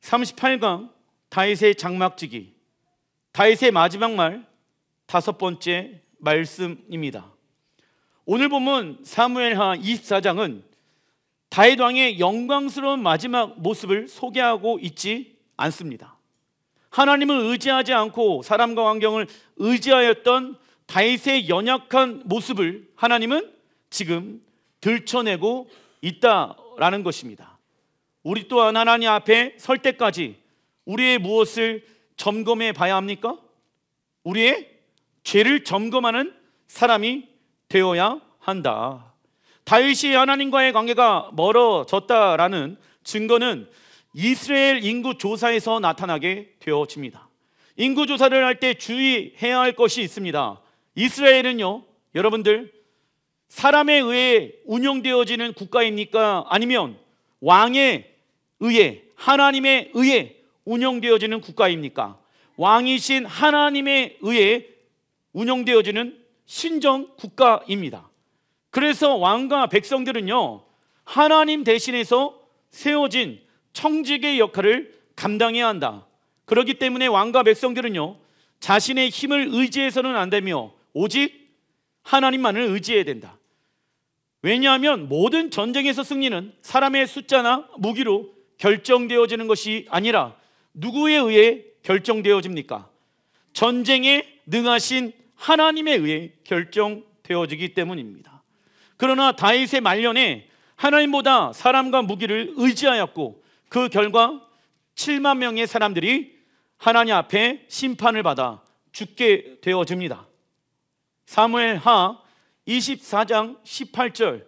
38강 다윗의 장막지기, 다윗의 마지막 말 5번째 말씀입니다. 오늘 본문 사무엘하 24장은 다윗 왕의 영광스러운 마지막 모습을 소개하고 있지 않습니다. 하나님을 의지하지 않고 사람과 환경을 의지하였던 다윗의 연약한 모습을 하나님은 지금 들춰내고 있다라는 것입니다. 우리 또한 하나님 앞에 설 때까지 우리의 무엇을 점검해 봐야 합니까? 우리의 죄를 점검하는 사람이 되어야 한다. 다윗이 하나님과의 관계가 멀어졌다라는 증거는 이스라엘 인구 조사에서 나타나게 되어집니다. 인구 조사를 할 때 주의해야 할 것이 있습니다. 이스라엘은요, 여러분들, 사람에 의해 운영되어지는 국가입니까? 아니면 왕에 의해, 하나님에 의해 운영되어지는 국가입니까? 왕이신 하나님에 의해 운영되어지는 신정 국가입니다. 그래서 왕과 백성들은요, 하나님 대신해서 세워진 청지기의 역할을 감당해야 한다. 그렇기 때문에 왕과 백성들은요, 자신의 힘을 의지해서는 안 되며 오직 하나님만을 의지해야 된다. 왜냐하면 모든 전쟁에서 승리는 사람의 숫자나 무기로 결정되어지는 것이 아니라 누구에 의해 결정되어집니까? 전쟁에 능하신 하나님에 의해 결정되어지기 때문입니다. 그러나 다윗의 말년에 하나님보다 사람과 무기를 의지하였고 그 결과 7만 명의 사람들이 하나님 앞에 심판을 받아 죽게 되어집니다. 사무엘하 24장 18절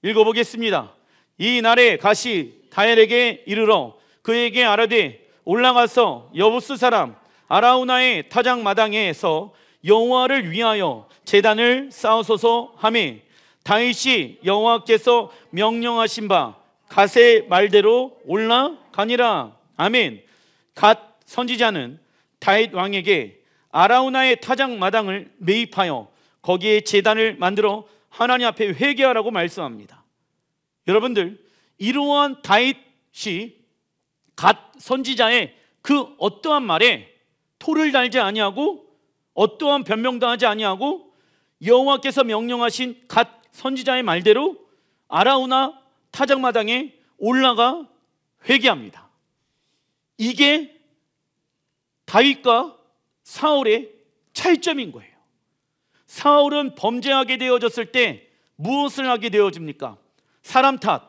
읽어보겠습니다. 이 날에 가시 다엘에게 이르러 그에게 아뢰되 올라가서 여부스 사람 아라우나의 타작 마당에서 여호와를 위하여 제단을 쌓으소서 하매 다윗이 여호와께서 명령하신 바 갓의 말대로 올라가니라. 아멘. 갓 선지자는 다윗 왕에게 아라우나의 타작 마당을 매입하여 거기에 제단을 만들어 하나님 앞에 회개하라고 말씀합니다. 여러분들, 이러한 다윗이 갓 선지자의 그 어떠한 말에 토를 달지 아니하고 어떠한 변명도 하지 아니하고 여호와께서 명령하신 갓 선지자의 말대로 아라우나 타작마당에 올라가 회개합니다. 이게 다윗과 사울의 차이점인 거예요. 사울은 범죄하게 되어졌을 때 무엇을 하게 되어집니까? 사람 탓,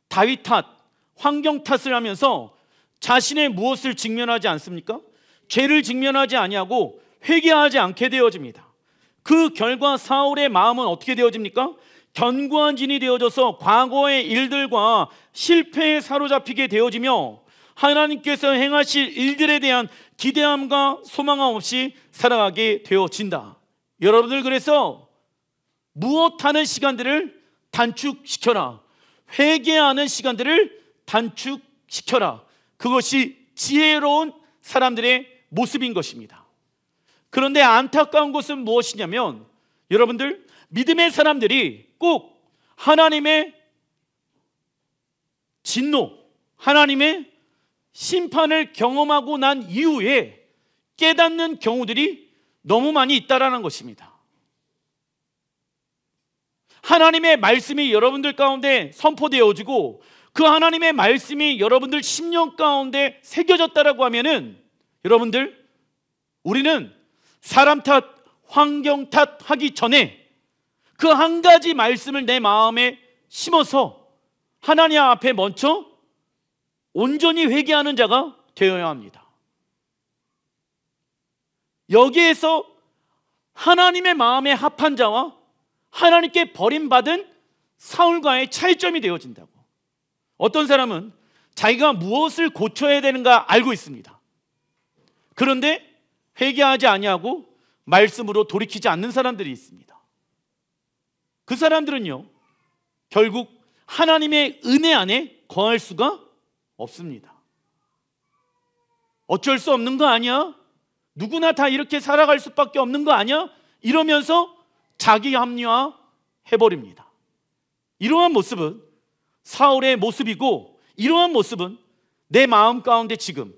다윗 탓, 환경 탓을 하면서 자신의 무엇을 직면하지 않습니까? 죄를 직면하지 아니하고 회개하지 않게 되어집니다. 그 결과 사울의 마음은 어떻게 되어집니까? 견고한 진이 되어져서 과거의 일들과 실패에 사로잡히게 되어지며 하나님께서 행하실 일들에 대한 기대함과 소망함 없이 살아가게 되어진다. 여러분들, 그래서 무엇하는 시간들을 단축시켜라. 회개하는 시간들을 단축시켜라. 그것이 지혜로운 사람들의 모습인 것입니다. 그런데 안타까운 것은 무엇이냐면, 여러분들, 믿음의 사람들이 꼭 하나님의 진노, 하나님의 심판을 경험하고 난 이후에 깨닫는 경우들이 너무 많이 있다라는 것입니다. 하나님의 말씀이 여러분들 가운데 선포되어지고 그 하나님의 말씀이 여러분들 심령 가운데 새겨졌다라고 하면은, 여러분들, 우리는 사람 탓, 환경 탓 하기 전에 그 한 가지 말씀을 내 마음에 심어서 하나님 앞에 먼저 온전히 회개하는 자가 되어야 합니다. 여기에서 하나님의 마음에 합한 자와 하나님께 버림받은 사울과의 차이점이 되어진다고. 어떤 사람은 자기가 무엇을 고쳐야 되는가 알고 있습니다. 그런데 회개하지 아니하고 말씀으로 돌이키지 않는 사람들이 있습니다. 그 사람들은요, 결국 하나님의 은혜 안에 거할 수가 없습니다. 어쩔 수 없는 거 아니야? 누구나 다 이렇게 살아갈 수밖에 없는 거 아니야? 이러면서 자기 합리화 해버립니다. 이러한 모습은 사울의 모습이고, 이러한 모습은 내 마음 가운데 지금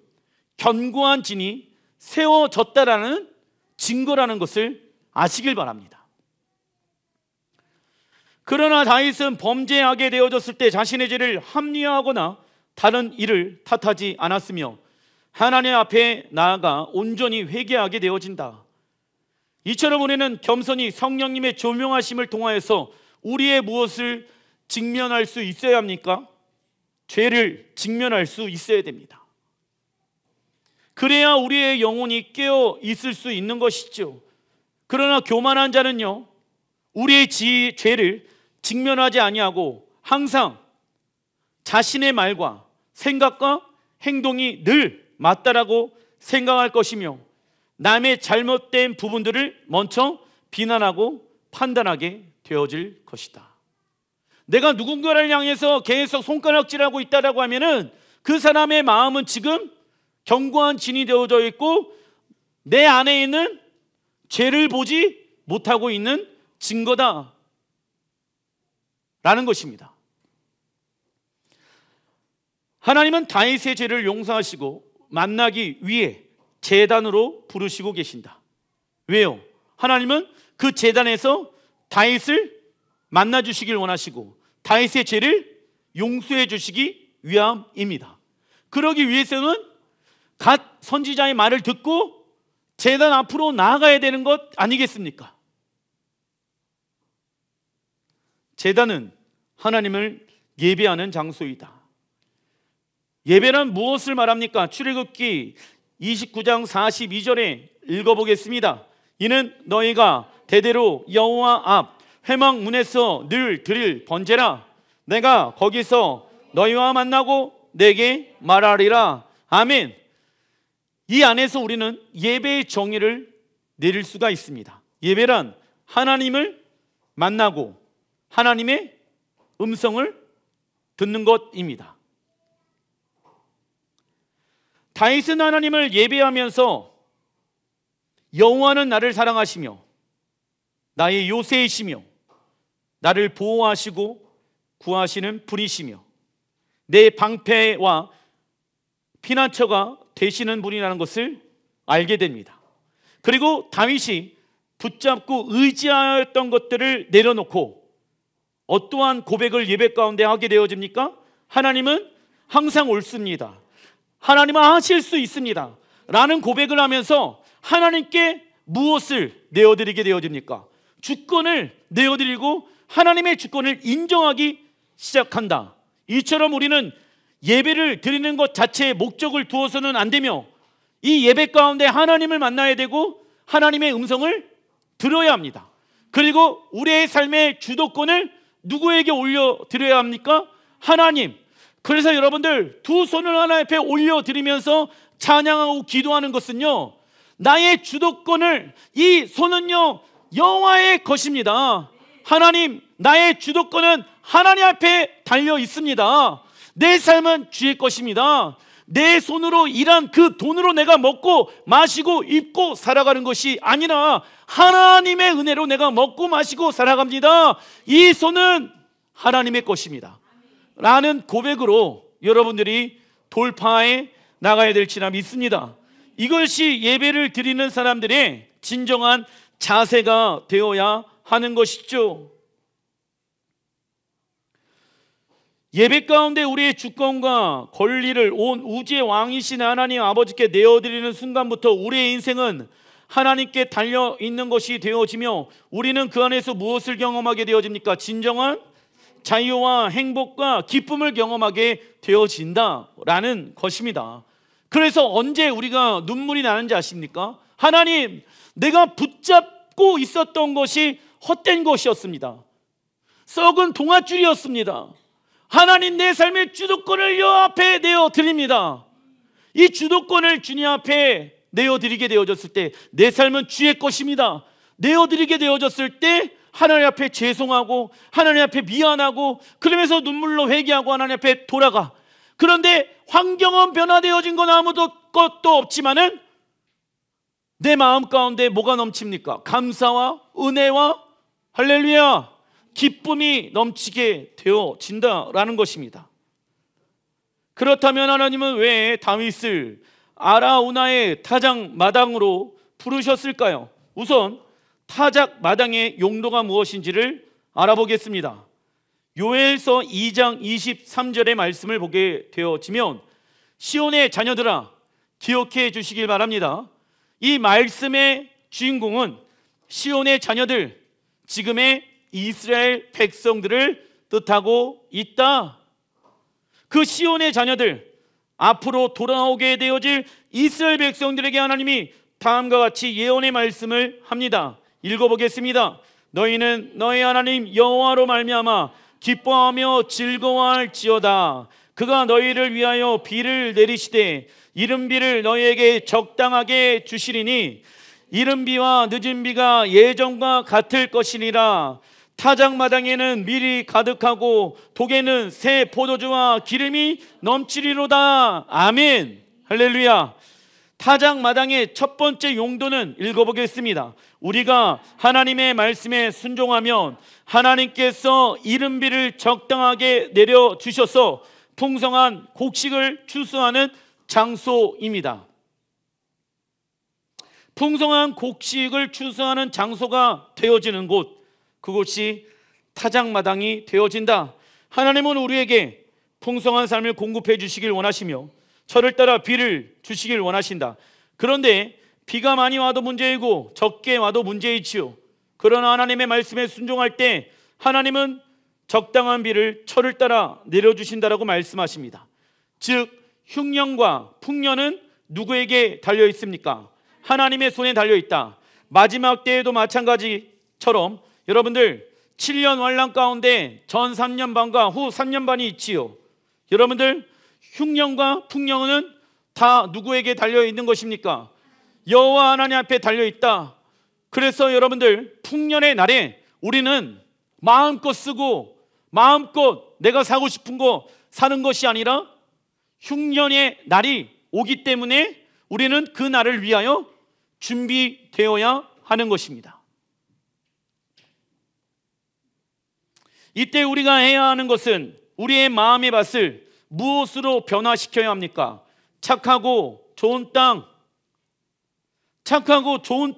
견고한 진이 세워졌다라는 증거라는 것을 아시길 바랍니다. 그러나 다윗은 범죄하게 되어졌을 때 자신의 죄를 합리화하거나 다른 이를 탓하지 않았으며 하나님 앞에 나아가 온전히 회개하게 되어진다. 이처럼 우리는 겸손히 성령님의 조명하심을 통하여서 우리의 무엇을 직면할 수 있어야 합니까? 죄를 직면할 수 있어야 됩니다. 그래야 우리의 영혼이 깨어 있을 수 있는 것이죠. 그러나 교만한 자는요, 우리의 죄를 직면하지 아니하고 항상 자신의 말과 생각과 행동이 늘 맞다라고 생각할 것이며 남의 잘못된 부분들을 먼저 비난하고 판단하게 되어질 것이다. 내가 누군가를 향해서 계속 손가락질하고 있다라고 하면은 그 사람의 마음은 지금 견고한 진이 되어져 있고 내 안에 있는 죄를 보지 못하고 있는 증거다 라는 것입니다. 하나님은 다윗의 죄를 용서하시고 만나기 위해 제단으로 부르시고 계신다. 왜요? 하나님은 그 제단에서 다윗을 만나 주시길 원하시고 다윗의 죄를 용서해 주시기 위함입니다. 그러기 위해서는 갓 선지자의 말을 듣고 제단 앞으로 나아가야 되는 것 아니겠습니까? 제단은 하나님을 예배하는 장소이다. 예배는 무엇을 말합니까? 출애굽기 29장 42절에 읽어보겠습니다. 이는 너희가 대대로 여호와 앞 회막문에서 늘 드릴 번제라. 내가 거기서 너희와 만나고 내게 말하리라. 아멘. 이 안에서 우리는 예배의 정의를 내릴 수가 있습니다. 예배란 하나님을 만나고 하나님의 음성을 듣는 것입니다. 다윗은 하나님을 예배하면서 여호와는 나를 사랑하시며 나의 요새이시며 나를 보호하시고 구하시는 분이시며 내 방패와 피난처가 되시는 분이라는 것을 알게 됩니다. 그리고 다윗이 붙잡고 의지하였던 것들을 내려놓고 어떠한 고백을 예배 가운데 하게 되어집니까? 하나님은 항상 옳습니다. 하나님은 하실 수 있습니다 라는 고백을 하면서 하나님께 무엇을 내어드리게 되어집니까? 주권을 내어드리고 하나님의 주권을 인정하기 시작한다. 이처럼 우리는 예배를 드리는 것 자체에 목적을 두어서는 안 되며 이 예배 가운데 하나님을 만나야 되고 하나님의 음성을 들어야 합니다. 그리고 우리의 삶의 주도권을 누구에게 올려드려야 합니까? 하나님. 그래서 여러분들 두 손을 하나님 앞에 올려드리면서 찬양하고 기도하는 것은요, 나의 주도권을, 이 손은요 여호와의 것입니다. 하나님, 나의 주도권은 하나님 앞에 달려 있습니다. 내 삶은 주의 것입니다. 내 손으로 일한 그 돈으로 내가 먹고 마시고 입고 살아가는 것이 아니라 하나님의 은혜로 내가 먹고 마시고 살아갑니다. 이 손은 하나님의 것입니다 라는 고백으로 여러분들이 돌파해 나가야 될지라 믿습니다. 이것이 예배를 드리는 사람들의 진정한 자세가 되어야 하는 것이죠. 예배 가운데 우리의 주권과 권리를 온 우주의 왕이신 하나님 아버지께 내어드리는 순간부터 우리의 인생은 하나님께 달려있는 것이 되어지며 우리는 그 안에서 무엇을 경험하게 되어집니까? 진정한 자유와 행복과 기쁨을 경험하게 되어진다라는 것입니다. 그래서 언제 우리가 눈물이 나는지 아십니까? 하나님, 내가 붙잡고 있었던 것이 헛된 것이었습니다. 썩은 동아줄이었습니다. 하나님, 내 삶의 주도권을 여 앞에 내어드립니다. 이 주도권을 주님 앞에 내어드리게 되어졌을 때 내 삶은 주의 것입니다. 내어드리게 되어졌을 때 하나님 앞에 죄송하고 하나님 앞에 미안하고 그러면서 눈물로 회개하고 하나님 앞에 돌아가. 그런데 환경은 변화되어진 건 아무도 것도 없지만은 내 마음 가운데 뭐가 넘칩니까? 감사와 은혜와 할렐루야 기쁨이 넘치게 되어진다라는 것입니다. 그렇다면 하나님은 왜 다윗을 아라우나의 타작 마당으로 부르셨을까요? 우선 타작 마당의 용도가 무엇인지를 알아보겠습니다. 요엘서 2장 23절의 말씀을 보게 되어지면 시온의 자녀들아 기억해 주시길 바랍니다. 이 말씀의 주인공은 시온의 자녀들, 지금의 이스라엘 백성들을 뜻하고 있다. 그 시온의 자녀들, 앞으로 돌아오게 되어질 이스라엘 백성들에게 하나님이 다음과 같이 예언의 말씀을 합니다. 읽어보겠습니다. 너희는 너희 하나님 여호와로 말미암아 기뻐하며 즐거워할지어다. 그가 너희를 위하여 비를 내리시되 이른 비를 너희에게 적당하게 주시리니 이른 비와 늦은 비가 예전과 같을 것이니라. 타작마당에는 밀이 가득하고 독에는 새 포도주와 기름이 넘치리로다. 아멘. 할렐루야. 타작마당의 첫 번째 용도는 읽어보겠습니다. 우리가 하나님의 말씀에 순종하면 하나님께서 이른 비를 적당하게 내려주셔서 풍성한 곡식을 추수하는 장소입니다. 풍성한 곡식을 추수하는 장소가 되어지는 곳, 그곳이 타작마당이 되어진다. 하나님은 우리에게 풍성한 삶을 공급해 주시길 원하시며 저를 따라 비를 주시길 원하신다. 그런데 비가 많이 와도 문제이고 적게 와도 문제이지요. 그러나 하나님의 말씀에 순종할 때 하나님은 적당한 비를 철을 따라 내려주신다라고 말씀하십니다. 즉 흉년과 풍년은 누구에게 달려 있습니까? 하나님의 손에 달려 있다. 마지막 때에도 마찬가지처럼 여러분들 7년 환란 가운데 전 3년 반과 후 3년 반이 있지요. 여러분들 흉년과 풍년은 다 누구에게 달려 있는 것입니까? 여호와 하나님 앞에 달려 있다. 그래서 여러분들 풍년의 날에 우리는 마음껏 쓰고 마음껏 내가 사고 싶은 거 사는 것이 아니라 흉년의 날이 오기 때문에 우리는 그 날을 위하여 준비되어야 하는 것입니다. 이때 우리가 해야 하는 것은 우리의 마음의 밭을 무엇으로 변화시켜야 합니까? 착하고 좋은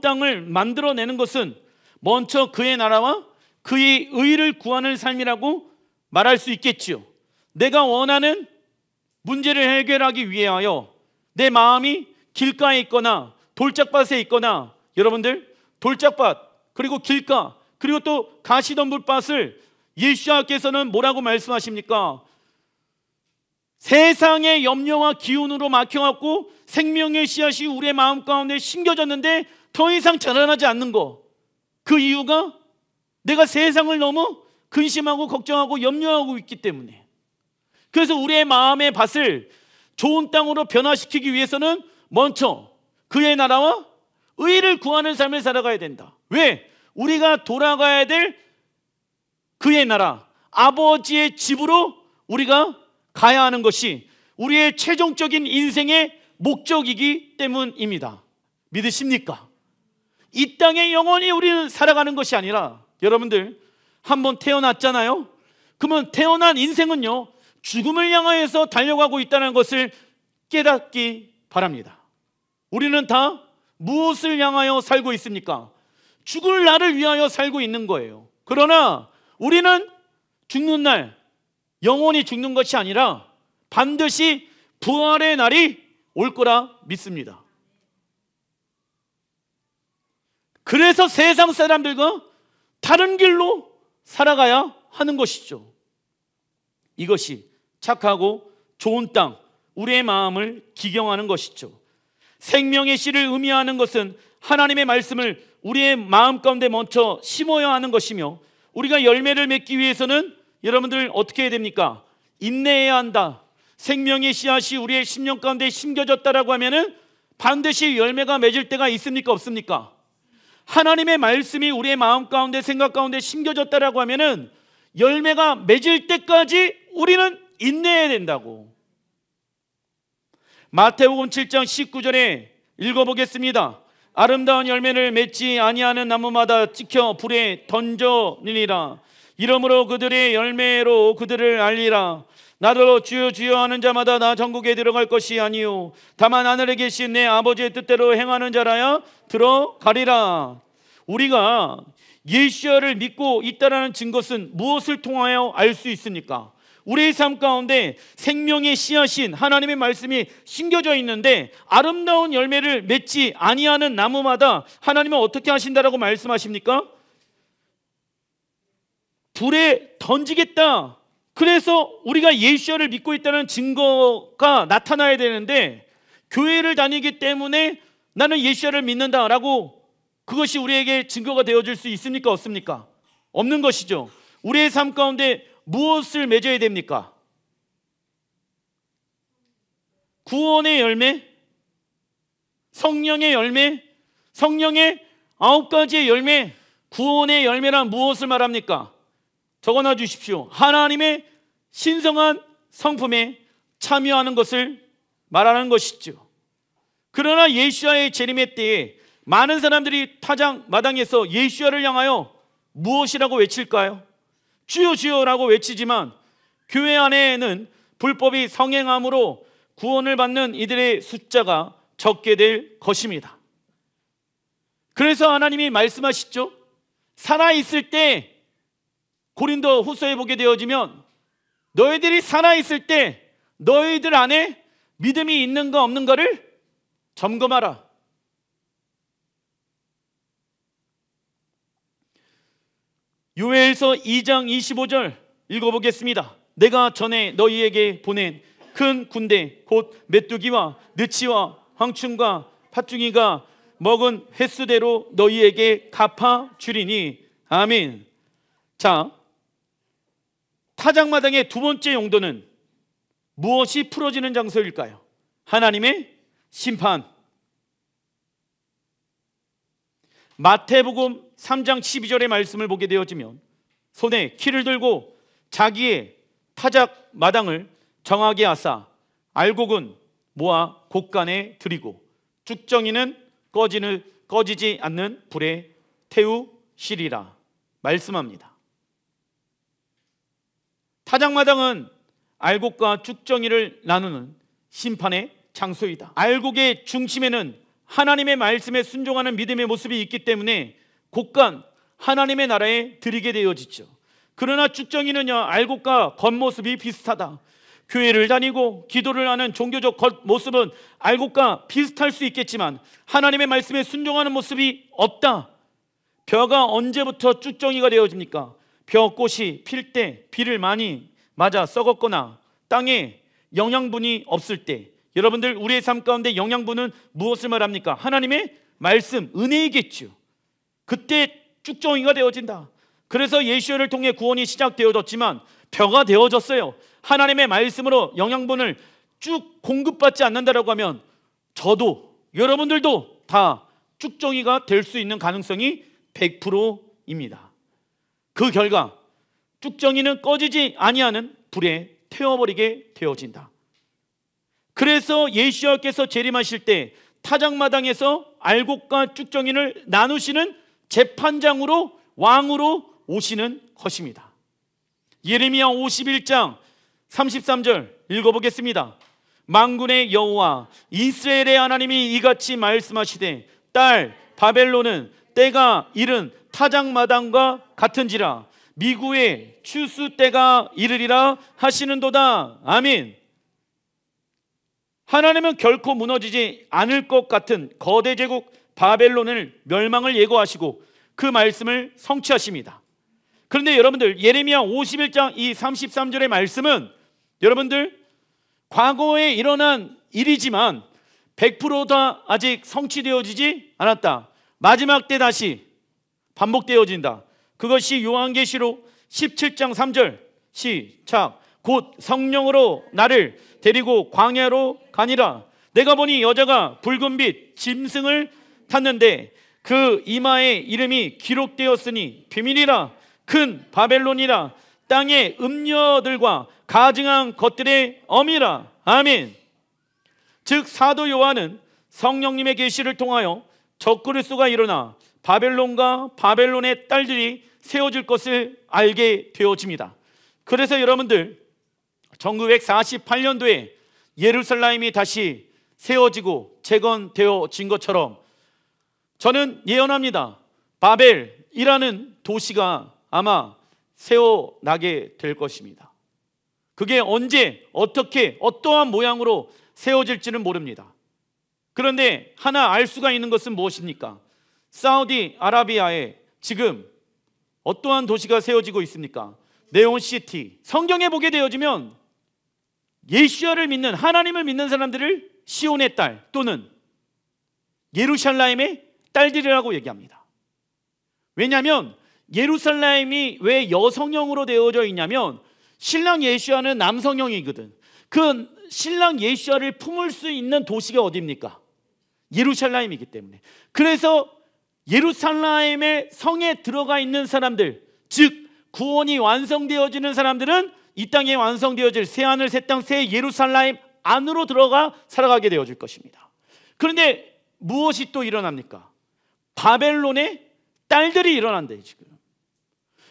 땅을 만들어내는 것은 먼저 그의 나라와 그의 의를 구하는 삶이라고 말할 수 있겠지요. 내가 원하는 문제를 해결하기 위하여 내 마음이 길가에 있거나 돌짝밭에 있거나, 여러분들 돌짝밭 그리고 길가 그리고 또 가시덤불밭을 예수님께서는 뭐라고 말씀하십니까? 세상의 염려와 기운으로 막혀갖고 생명의 씨앗이 우리의 마음 가운데 심겨졌는데 더 이상 자라나지 않는 거, 그 이유가 내가 세상을 너무 근심하고 걱정하고 염려하고 있기 때문에. 그래서 우리의 마음의 밭을 좋은 땅으로 변화시키기 위해서는 먼저 그의 나라와 의를 구하는 삶을 살아가야 된다. 왜? 우리가 돌아가야 될 그의 나라, 아버지의 집으로 우리가 가야 하는 것이 우리의 최종적인 인생의 목적이기 때문입니다. 믿으십니까? 이 땅에 영원히 우리는 살아가는 것이 아니라, 여러분들 한번 태어났잖아요. 그러면 태어난 인생은요, 죽음을 향하여서 달려가고 있다는 것을 깨닫기 바랍니다. 우리는 다 무엇을 향하여 살고 있습니까? 죽을 날을 위하여 살고 있는 거예요. 그러나 우리는 죽는 날, 영원히 죽는 것이 아니라 반드시 부활의 날이 올 거라 믿습니다. 그래서 세상 사람들과 다른 길로 살아가야 하는 것이죠. 이것이 착하고 좋은 땅, 우리의 마음을 기경하는 것이죠. 생명의 씨를 의미하는 것은 하나님의 말씀을 우리의 마음 가운데 먼저 심어야 하는 것이며, 우리가 열매를 맺기 위해서는 여러분들 어떻게 해야 됩니까? 인내해야 한다. 생명의 씨앗이 우리의 심령 가운데 심겨졌다라고 하면은 반드시 열매가 맺을 때가 있습니까? 없습니까? 하나님의 말씀이 우리의 마음 가운데, 생각 가운데 심겨졌다라고 하면은 열매가 맺을 때까지 우리는 인내해야 된다고. 마태복음 7장 19절에 읽어보겠습니다. 아름다운 열매를 맺지 아니하는 나무마다 찍혀 불에 던져니라. 이러므로 그들의 열매로 그들을 알리라. 나더러 주여 주여 하는 자마다 나 천국에 들어갈 것이 아니요 다만 하늘에 계신 내 아버지의 뜻대로 행하는 자라야 들어가리라. 우리가 예수를 믿고 있다라는 증거는 무엇을 통하여 알 수 있습니까? 우리의 삶 가운데 생명의 씨앗인 하나님의 말씀이 심겨져 있는데 아름다운 열매를 맺지 아니하는 나무마다 하나님은 어떻게 하신다라고 말씀하십니까? 불에 던지겠다. 그래서 우리가 예수를 믿고 있다는 증거가 나타나야 되는데, 교회를 다니기 때문에 나는 예수를 믿는다라고 그것이 우리에게 증거가 되어줄 수 있습니까? 없습니까? 없는 것이죠. 우리의 삶 가운데 무엇을 맺어야 됩니까? 구원의 열매, 성령의 열매, 성령의 9가지의 열매. 구원의 열매란 무엇을 말합니까? 적어놔 주십시오. 하나님의 신성한 성품에 참여하는 것을 말하는 것이죠. 그러나 예수와의 재림의 때에 많은 사람들이 타작 마당에서 예수를 향하여 무엇이라고 외칠까요? 주여 주여라고 외치지만 교회 안에는 불법이 성행함으로 구원을 받는 이들의 숫자가 적게 될 것입니다. 그래서 하나님이 말씀하시죠. 살아있을 때, 고린도 후서에 보게 되어지면 너희들이 살아있을 때 너희들 안에 믿음이 있는가 없는가를 점검하라. 요엘서 2장 25절 읽어보겠습니다. 내가 전에 너희에게 보낸 큰 군대 곧 메뚜기와 느치와 황충과 팥중이가 먹은 횟수대로 너희에게 갚아주리니. 아멘. 자, 타작마당의 두 번째 용도는 무엇이 풀어지는 장소일까요? 하나님의 심판. 마태복음 3장 12절의 말씀을 보게 되어지면 손에 키를 들고 자기의 타작 마당을 정하게 하사 알곡은 모아 곳간에 들이고 쭉정이는 꺼지지 않는 불에 태우시리라 말씀합니다. 타작마당은 알곡과 쭉정이를 나누는 심판의 장소이다. 알곡의 중심에는 하나님의 말씀에 순종하는 믿음의 모습이 있기 때문에 곳간 하나님의 나라에 들이게 되어지죠. 그러나 쭉정이는요, 알곡과 겉모습이 비슷하다. 교회를 다니고 기도를 하는 종교적 겉모습은 알곡과 비슷할 수 있겠지만 하나님의 말씀에 순종하는 모습이 없다. 벼가 언제부터 쭉정이가 되어집니까? 벼꽃이 필 때, 비를 많이 맞아 썩었거나 땅에 영양분이 없을 때. 여러분들, 우리의 삶 가운데 영양분은 무엇을 말합니까? 하나님의 말씀, 은혜이겠죠. 그때 쭉정이가 되어진다. 그래서 예수를 통해 구원이 시작되어졌지만 벼가 되어졌어요. 하나님의 말씀으로 영양분을 쭉 공급받지 않는다라고 하면 저도 여러분들도 다 쭉정이가 될 수 있는 가능성이 100%입니다. 그 결과 쭉정이는 꺼지지 아니하는 불에 태워버리게 되어진다. 그래서 예수께서 재림하실 때 타작마당에서 알곡과 쭉정이를 나누시는 재판장으로, 왕으로 오시는 것입니다. 예레미야 51장 33절 읽어보겠습니다. 만군의 여호와 이스라엘의 하나님이 이같이 말씀하시되 딸 바벨론은 때가 이른 타작마당과 같은지라 미구의 추수 때가 이르리라 하시는도다. 아멘. 하나님은 결코 무너지지 않을 것 같은 거대 제국 바벨론을 멸망을 예고하시고 그 말씀을 성취하십니다. 그런데 여러분들, 예레미야 51장 이 33절의 말씀은 여러분들 과거에 일어난 일이지만 100% 다 아직 성취되어지지 않았다. 마지막 때 다시 반복되어진다. 그것이 요한계시록 17장 3절 시작. 곧 성령으로 나를 데리고 광야로 가니라. 내가 보니 여자가 붉은빛 짐승을 탔는데 그 이마에 이름이 기록되었으니 비밀이라 큰 바벨론이라 땅의 음녀들과 가증한 것들의 어미라. 아멘. 즉 사도 요한은 성령님의 계시를 통하여 적그리스도가 일어나 바벨론과 바벨론의 딸들이 세워질 것을 알게 되어집니다. 그래서 여러분들 1948년도에 예루살렘이 다시 세워지고 재건되어진 것처럼 저는 예언합니다. 바벨이라는 도시가 아마 세워나게 될 것입니다. 그게 언제 어떻게 어떠한 모양으로 세워질지는 모릅니다. 그런데 하나 알 수가 있는 것은 무엇입니까? 사우디아라비아에 지금 어떠한 도시가 세워지고 있습니까? 네온시티. 성경에 보게 되어지면 예수야를 믿는, 하나님을 믿는 사람들을 시온의 딸 또는 예루살렘의 딸들이라고 얘기합니다. 왜냐하면 예루살렘이 왜 여성형으로 되어져 있냐면 신랑 예수야는 남성형이거든. 그 신랑 예수야를 품을 수 있는 도시가 어디입니까? 예루살렘이기 때문에. 그래서 예루살렘의 성에 들어가 있는 사람들, 즉 구원이 완성되어지는 사람들은 이 땅에 완성되어질 새하늘 새 땅 새 예루살렘 안으로 들어가 살아가게 되어질 것입니다. 그런데 무엇이 또 일어납니까? 바벨론의 딸들이 일어난대요 지금.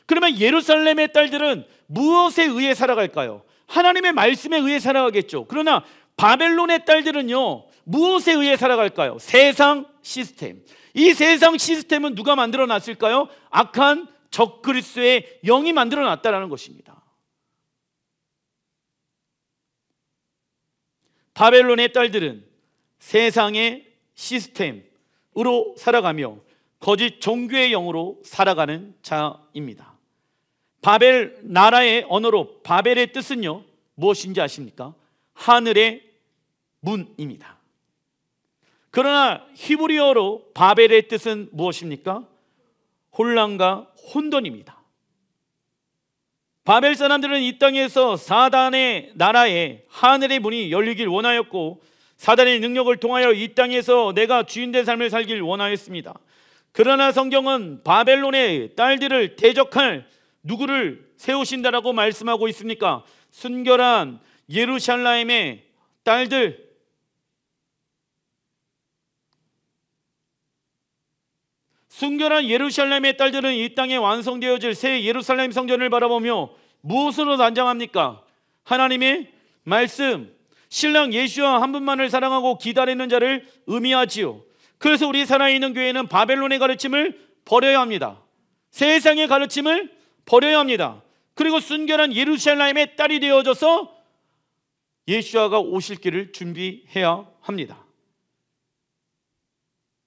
그러면 예루살렘의 딸들은 무엇에 의해 살아갈까요? 하나님의 말씀에 의해 살아가겠죠. 그러나 바벨론의 딸들은요 무엇에 의해 살아갈까요? 세상 시스템. 이 세상 시스템은 누가 만들어 놨을까요? 악한 적그리스도의 영이 만들어 놨다라는 것입니다. 바벨론의 딸들은 세상의 시스템으로 살아가며 거짓 종교의 영으로 살아가는 자입니다. 바벨 나라의 언어로 바벨의 뜻은요 무엇인지 아십니까? 하늘의 문입니다. 그러나 히브리어로 바벨의 뜻은 무엇입니까? 혼란과 혼돈입니다. 바벨 사람들은 이 땅에서 사단의 나라에 하늘의 문이 열리길 원하였고 사단의 능력을 통하여 이 땅에서 내가 주인된 삶을 살길 원하였습니다. 그러나 성경은 바벨론의 딸들을 대적할 누구를 세우신다라고 말씀하고 있습니까? 순결한 예루살렘의 딸들, 순결한 예루살렘의 딸들은 이 땅에 완성되어질 새 예루살렘 성전을 바라보며 무엇으로 단장합니까? 하나님의 말씀, 신랑 예수와 한 분만을 사랑하고 기다리는 자를 의미하지요. 그래서 우리 살아있는 교회는 바벨론의 가르침을 버려야 합니다. 세상의 가르침을 버려야 합니다. 그리고 순결한 예루살렘의 딸이 되어져서 예수아가 오실 길을 준비해야 합니다.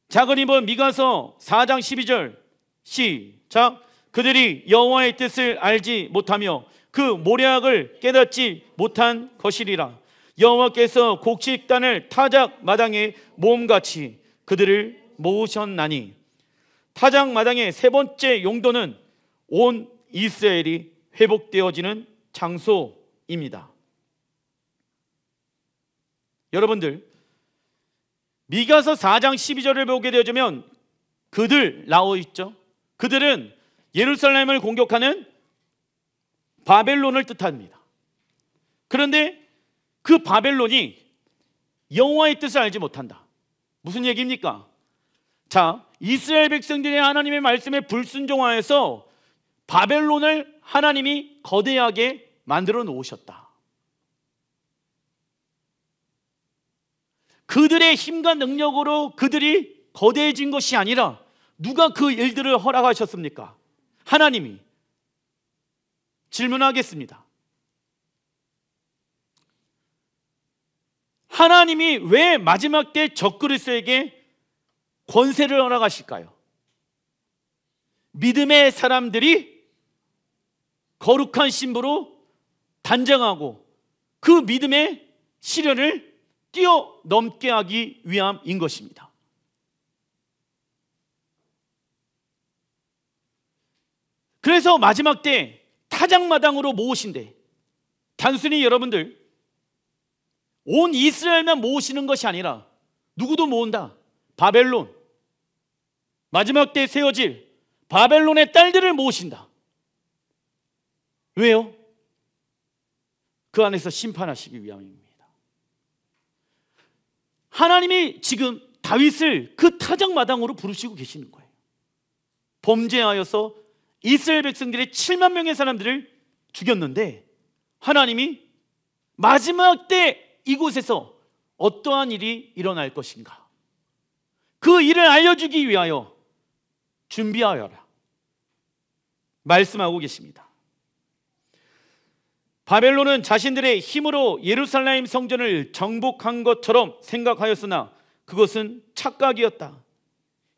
작은 이번 미가서 4장 12절 시작. 그들이 여호와의 뜻을 알지 못하며 그 모략을 깨닫지 못한 것이리라. 여호와께서 곡식단을 타작 마당에 모음같이 그들을 모으셨나니. 타작 마당의 세 번째 용도는 온 이스라엘이 회복되어지는 장소입니다. 여러분들 미가서 4장 12절을 보게 되어지면 그들 나와 있죠. 그들은 예루살렘을 공격하는 바벨론을 뜻합니다. 그런데 그 바벨론이 여호와의 뜻을 알지 못한다. 무슨 얘기입니까? 자, 이스라엘 백성들이 하나님의 말씀에 불순종하여서 바벨론을 하나님이 거대하게 만들어 놓으셨다. 그들의 힘과 능력으로 그들이 거대해진 것이 아니라 누가 그 일들을 허락하셨습니까? 하나님이. 질문하겠습니다. 하나님이 왜 마지막 때 적그리스도에게 권세를 허락하실까요? 믿음의 사람들이 거룩한 신부로 단장하고 그 믿음의 시련을 뛰어넘게 하기 위함인 것입니다. 그래서 마지막 때 타작마당으로 모으신대. 단순히 여러분들 온 이스라엘만 모으시는 것이 아니라 누구도 모은다. 바벨론, 마지막 때 세워질 바벨론의 딸들을 모으신다. 왜요? 그 안에서 심판하시기 위함입니다. 하나님이 지금 다윗을 그 타작마당으로 부르시고 계시는 거예요. 범죄하여서 이스라엘 백성들의 7만 명의 사람들을 죽였는데 하나님이 마지막 때 이곳에서 어떠한 일이 일어날 것인가, 그 일을 알려주기 위하여 준비하여라 말씀하고 계십니다. 바벨론은 자신들의 힘으로 예루살렘 성전을 정복한 것처럼 생각하였으나 그것은 착각이었다.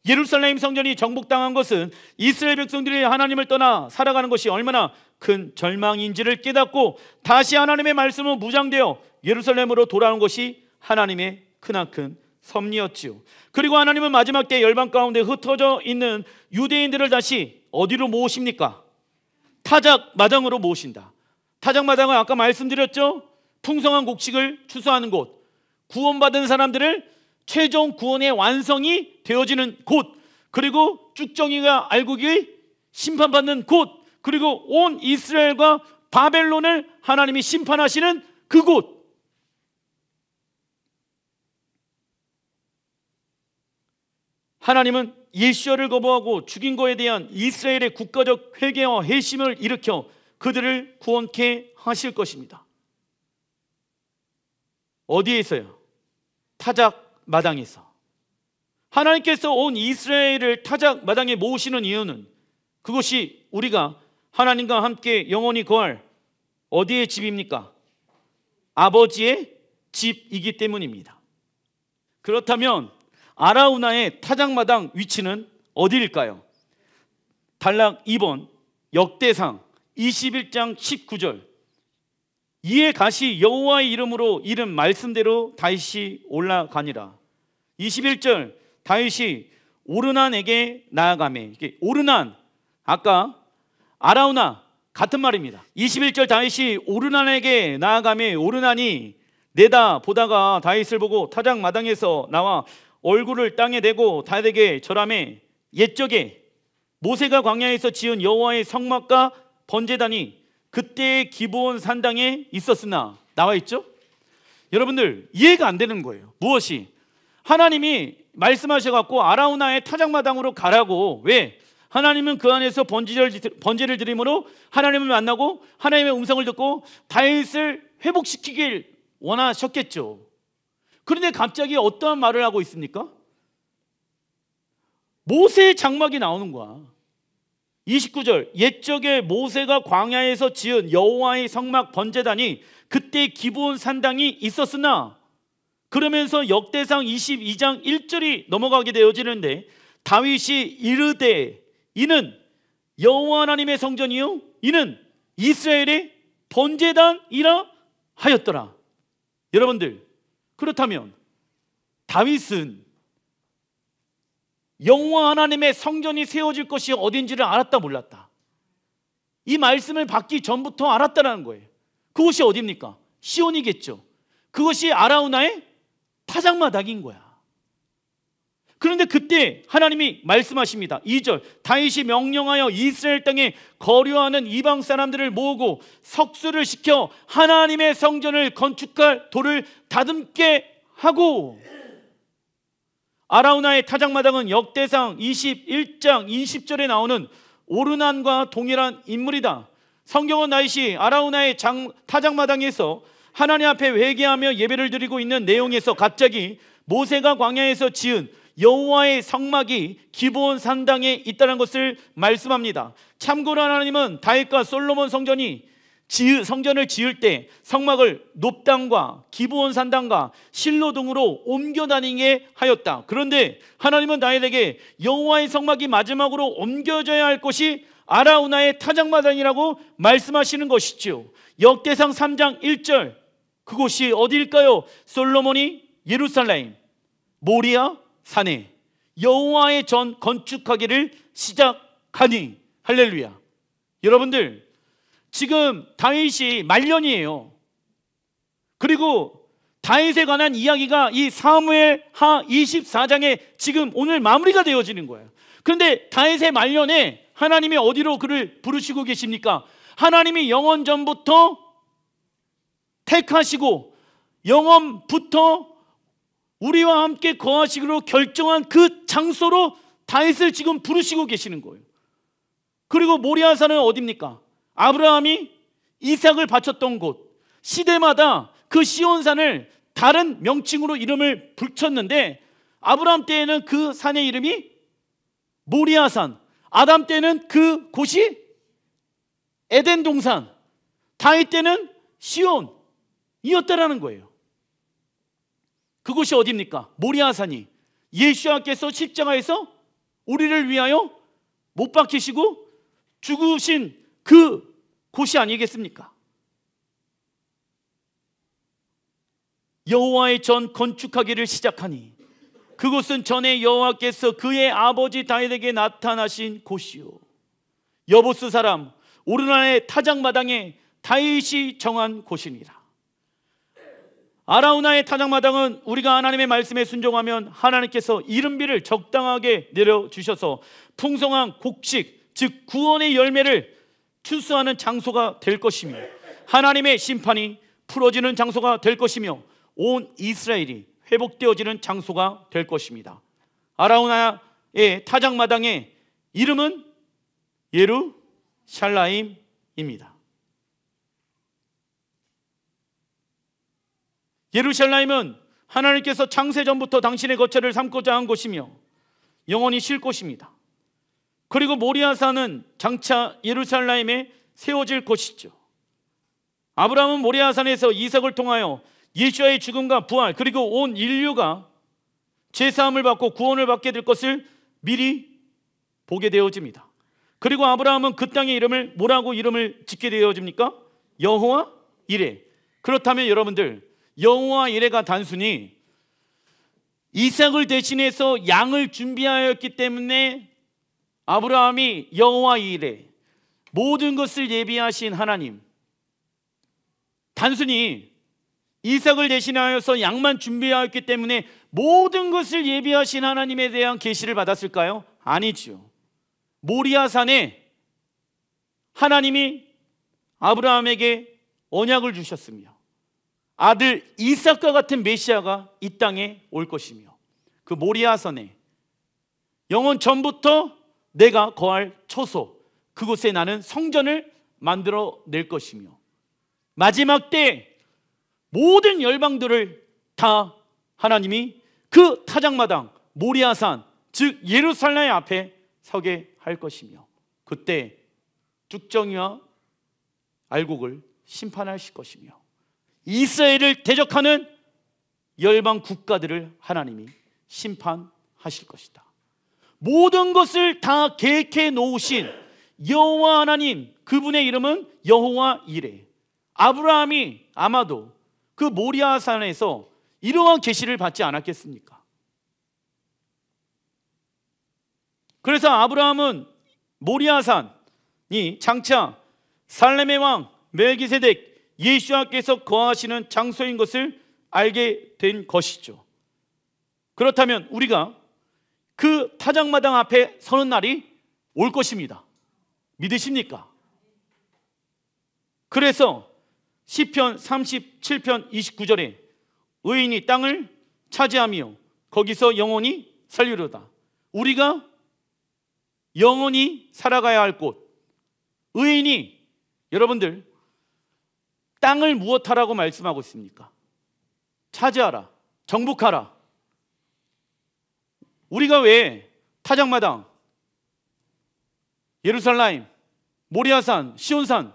예루살렘 성전이 정복당한 것은 이스라엘 백성들이 하나님을 떠나 살아가는 것이 얼마나 큰 절망인지를 깨닫고 다시 하나님의 말씀으로 무장되어 예루살렘으로 돌아오는 것이 하나님의 크나큰 섭리였지요. 그리고 하나님은 마지막 때 열방 가운데 흩어져 있는 유대인들을 다시 어디로 모으십니까? 타작마당으로 모으신다. 타작마당은 아까 말씀드렸죠? 풍성한 곡식을 추수하는 곳, 구원받은 사람들을 최종 구원의 완성이 되어지는 곳, 그리고 쭉정이가 알곡이 심판받는 곳, 그리고 온 이스라엘과 바벨론을 하나님이 심판하시는 그곳. 하나님은 예수야를 거부하고 죽인 것에 대한 이스라엘의 국가적 회개와 회심을 일으켜 그들을 구원케 하실 것입니다. 어디에서요? 타작마당에서. 하나님께서 온 이스라엘을 타작마당에 모으시는 이유는 그것이 우리가 하나님과 함께 영원히 거할 어디의 집입니까? 아버지의 집이기 때문입니다. 그렇다면 아라우나의 타작마당 위치는 어디일까요? 단락 2번 역대상 21장 19절. 이에 가시 여호와의 이름으로 이름 말씀대로 다윗이 올라가니라. 21절 다윗이 오르난에게 나아가매. 오르난, 아까 아라우나 같은 말입니다. 21절 다윗이 오르난에게 나아가매. 오르난이 내다 보다가 다윗을 보고 타작마당에서 나와 얼굴을 땅에 대고 다윗에게 절하매. 옛적에 모세가 광야에서 지은 여호와의 성막과 번제단이 그때의 기브온 산당에 있었으나, 나와 있죠? 여러분들 이해가 안 되는 거예요. 무엇이? 하나님이 말씀하셔갖고 아라우나의 타작마당으로 가라고. 왜? 하나님은 그 안에서 번제를 드림으로 하나님을 만나고 하나님의 음성을 듣고 다윗을 회복시키길 원하셨겠죠. 그런데 갑자기 어떠한 말을 하고 있습니까? 모세의 장막이 나오는 거야. 29절 옛적에 모세가 광야에서 지은 여호와의 성막 번제단이 그때 기브온 산당이 있었으나, 그러면서 역대상 22장 1절이 넘어가게 되어지는데 다윗이 이르되 이는 여호와 하나님의 성전이요 이는 이스라엘의 번제단이라 하였더라. 여러분들, 그렇다면 다윗은 여호와 하나님의 성전이 세워질 것이 어딘지를 알았다 몰랐다? 이 말씀을 받기 전부터 알았다는 거예요. 그것이 어디입니까? 시온이겠죠. 그것이 아라우나의 타작마당인 거야. 그런데 그때 하나님이 말씀하십니다. 2절 다윗이 명령하여 이스라엘 땅에 거류하는 이방 사람들을 모으고 석수를 시켜 하나님의 성전을 건축할 돌을 다듬게 하고. 아라우나의 타작마당은 역대상 21장 20절에 나오는 오르난과 동일한 인물이다. 성경은 다윗이 아라우나의 타작마당에서 하나님 앞에 회개하며 예배를 드리고 있는 내용에서 갑자기 모세가 광야에서 지은 여호와의 성막이 기브온 산당에 있다는 것을 말씀합니다. 참고로 하나님은 다윗과 솔로몬 성전을 지을 때 성막을 높당과 기브온 산당과 실로 등으로 옮겨 다니게 하였다. 그런데 하나님은 다윗에게 여호와의 성막이 마지막으로 옮겨져야 할 곳이 아라우나의 타작마당이라고 말씀하시는 것이죠. 역대상 3장 1절 그곳이 어디일까요? 솔로몬이 예루살렘 모리아 산에 여호와의 전 건축하기를 시작하니. 할렐루야. 여러분들, 지금 다윗이 말년이에요. 그리고 다윗에 관한 이야기가 이 사무엘하 24장에 지금 오늘 마무리가 되어지는 거예요. 그런데 다윗의 말년에 하나님이 어디로 그를 부르시고 계십니까? 하나님이 영원전부터 택하시고 영원부터 우리와 함께 거하시기로 결정한 그 장소로 다윗을 지금 부르시고 계시는 거예요. 그리고 모리아산은 어디입니까? 아브라함이 이삭을 바쳤던 곳. 시대마다 그 시온산을 다른 명칭으로 이름을 붙였는데, 아브라함 때에는 그 산의 이름이 모리아산, 아담 때는 그 곳이 에덴 동산, 다윗 때는 시온이었다라는 거예요. 그곳이 어디입니까? 모리아산이 예수님께서 십자가에서 우리를 위하여 못 박히시고 죽으신 그 곳이 아니겠습니까? 여호와의 전 건축하기를 시작하니 그곳은 전에 여호와께서 그의 아버지 다윗에게 나타나신 곳이요 여보스 사람 오르나의 타작마당에 다윗이 정한 곳이니라. 아라우나의 타작마당은 우리가 하나님의 말씀에 순종하면 하나님께서 이른비를 적당하게 내려주셔서 풍성한 곡식, 즉 구원의 열매를 추수하는 장소가 될 것이며, 하나님의 심판이 풀어지는 장소가 될 것이며, 온 이스라엘이 회복되어지는 장소가 될 것입니다. 아라우나의 타작마당의 이름은 예루샬라임입니다. 예루샬라임은 하나님께서 창세전부터 당신의 거처를 삼고자 한 곳이며 영원히 쉴 곳입니다. 그리고 모리아산은 장차 예루살렘에 세워질 곳이죠. 아브라함은 모리아산에서 이삭을 통하여 예수와의 죽음과 부활, 그리고 온 인류가 죄사함을 받고 구원을 받게 될 것을 미리 보게 되어집니다. 그리고 아브라함은 그 땅의 이름을 뭐라고 이름을 짓게 되어집니까? 여호와 이레. 그렇다면 여러분들, 여호와 이레가 단순히 이삭을 대신해서 양을 준비하였기 때문에 아브라함이 여호와 이레, 모든 것을 예비하신 하나님, 단순히 이삭을 대신하여서 양만 준비하였기 때문에 모든 것을 예비하신 하나님에 대한 계시를 받았을까요? 아니죠. 모리아산에 하나님이 아브라함에게 언약을 주셨으며 아들 이삭과 같은 메시아가 이 땅에 올 것이며, 그 모리아산에 영원 전부터 내가 거할 처소, 그곳에 나는 성전을 만들어 낼 것이며, 마지막 때 모든 열방들을 다 하나님이 그 타작마당 모리아산, 즉 예루살렘 앞에 서게 할 것이며, 그때 쭉정이와 알곡을 심판하실 것이며, 이스라엘을 대적하는 열방 국가들을 하나님이 심판하실 것이다. 모든 것을 다 계획해 놓으신 여호와 하나님, 그분의 이름은 여호와 이레. 아브라함이 아마도 그 모리아산에서 이러한 계시를 받지 않았겠습니까? 그래서 아브라함은 모리아산이 장차 살렘의 왕 멜기세덱 예수와께서 거하시는 장소인 것을 알게 된 것이죠. 그렇다면 우리가 그 타작마당 앞에 서는 날이 올 것입니다. 믿으십니까? 그래서 시편 37편 29절에 의인이 땅을 차지하며 거기서 영원히 살리로다. 우리가 영원히 살아가야 할 곳, 의인이, 여러분들 땅을 무엇하라고 말씀하고 있습니까? 차지하라, 정복하라. 우리가 왜 타작마당, 예루살렘, 모리아산, 시온산,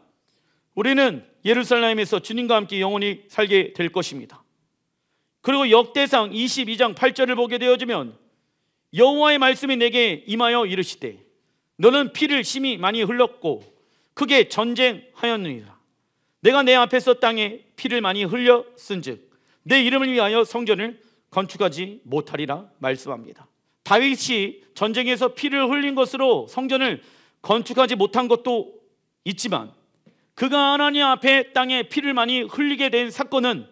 우리는 예루살렘에서 주님과 함께 영원히 살게 될 것입니다. 그리고 역대상 22장 8절을 보게 되어지면 여호와의 말씀이 내게 임하여 이르시되 너는 피를 심히 많이 흘렸고 크게 전쟁하였느니라. 내가 내 앞에서 땅에 피를 많이 흘렸은즉 내 이름을 위하여 성전을 건축하지 못하리라 말씀합니다. 다윗이 전쟁에서 피를 흘린 것으로 성전을 건축하지 못한 것도 있지만, 그가 하나님 앞에 땅에 피를 많이 흘리게 된 사건은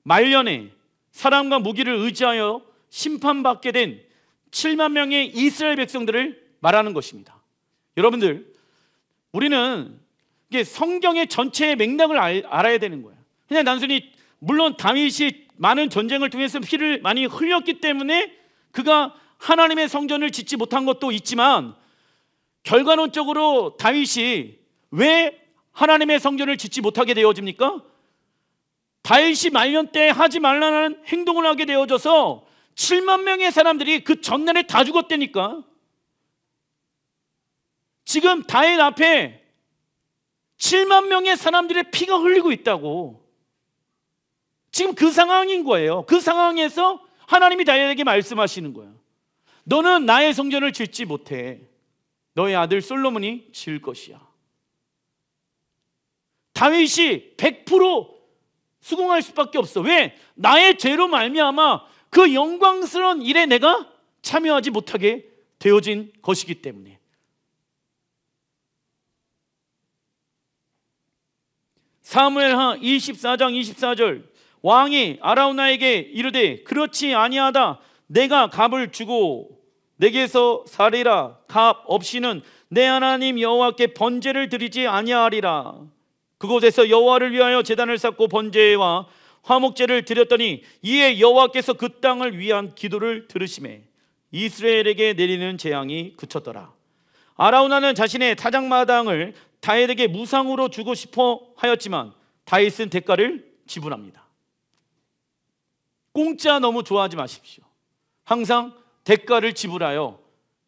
말년에 사람과 무기를 의지하여 심판받게 된 7만 명의 이스라엘 백성들을 말하는 것입니다. 여러분들, 우리는 이게 성경의 전체의 맥락을 알아야 되는 거예요. 그냥 단순히, 물론 다윗이 많은 전쟁을 통해서 피를 많이 흘렸기 때문에 그가 하나님의 성전을 짓지 못한 것도 있지만, 결과론적으로 다윗이 왜 하나님의 성전을 짓지 못하게 되어집니까? 다윗이 말년 때 하지 말라는 행동을 하게 되어져서 7만 명의 사람들이 그 전날에 다 죽었다니까. 지금 다윗 앞에 7만 명의 사람들의 피가 흘리고 있다고. 지금 그 상황인 거예요. 그 상황에서 하나님이 다윗에게 말씀하시는 거예요. 너는 나의 성전을 짓지 못해. 너의 아들 솔로몬이 지을 것이야. 다윗이 100% 수긍할 수밖에 없어. 왜? 나의 죄로 말미암아 그 영광스러운 일에 내가 참여하지 못하게 되어진 것이기 때문에. 사무엘하 24장 24절 왕이 아라우나에게 이르되 그렇지 아니하다. 내가 값을 주고 내게서 살리라. 값 없이는 내 하나님 여호와께 번제를 드리지 아니하리라. 그곳에서 여호와를 위하여 제단을 쌓고 번제와 화목제를 드렸더니 이에 여호와께서 그 땅을 위한 기도를 들으시매 이스라엘에게 내리는 재앙이 그쳤더라. 아라우나는 자신의 타작마당을 다윗에게 무상으로 주고 싶어 하였지만 다윗은 대가를 지불합니다. 공짜 너무 좋아하지 마십시오. 항상 대가를 지불하여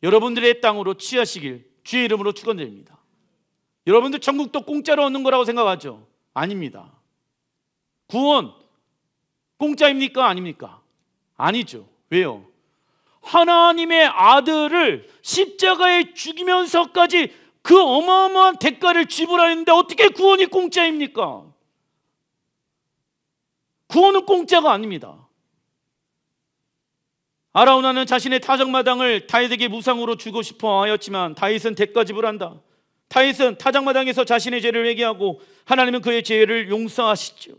여러분들의 땅으로 취하시길 주의 이름으로 축원드립니다. 여러분들 천국도 공짜로 얻는 거라고 생각하죠? 아닙니다. 구원 공짜입니까? 아닙니까? 아니죠. 왜요? 하나님의 아들을 십자가에 죽이면서까지 그 어마어마한 대가를 지불하였는데 어떻게 구원이 공짜입니까? 구원은 공짜가 아닙니다. 아라우나는 자신의 타작마당을 다윗에게 무상으로 주고 싶어 하였지만 다윗은 대가 지불한다. 다윗은 타작마당에서 자신의 죄를 회개하고 하나님은 그의 죄를 용서하시죠.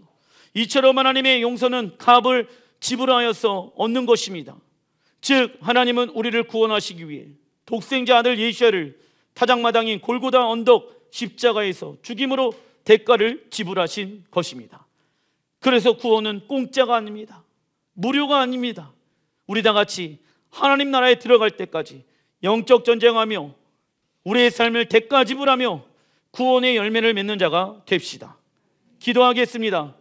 이처럼 하나님의 용서는 값을 지불하여서 얻는 것입니다. 즉 하나님은 우리를 구원하시기 위해 독생자 아들 예수야를 타작마당인 골고다 언덕 십자가에서 죽임으로 대가를 지불하신 것입니다. 그래서 구원은 공짜가 아닙니다. 무료가 아닙니다. 우리 다 같이 하나님 나라에 들어갈 때까지 영적 전쟁하며 우리의 삶을 대가 지불하며 구원의 열매를 맺는 자가 됩시다. 기도하겠습니다.